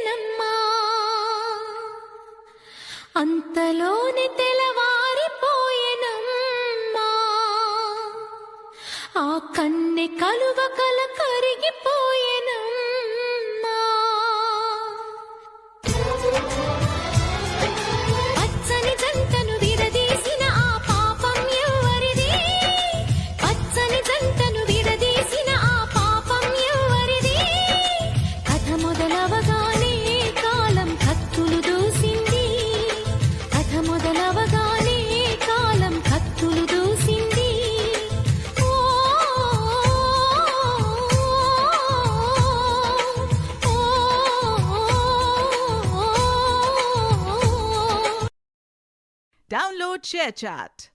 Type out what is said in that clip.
చేసెనమ్మా. అంతలోనే తెలవారిపోయెనమ్మా. ఆ కన్నె కలువ కల కరిగిపోయెనమ్మా. పచ్చని జంటను విడదీసిన ఆ పాపం ఎవరిది? పచ్చని జంటను విడదీసిన ఆ పాపం ఎవరిది? కథ మొదలవగానే కాలం కత్తులు దూసింది. కథ మొదలవగానే కాలం కత్తులు దూసింది. Download ShareChat.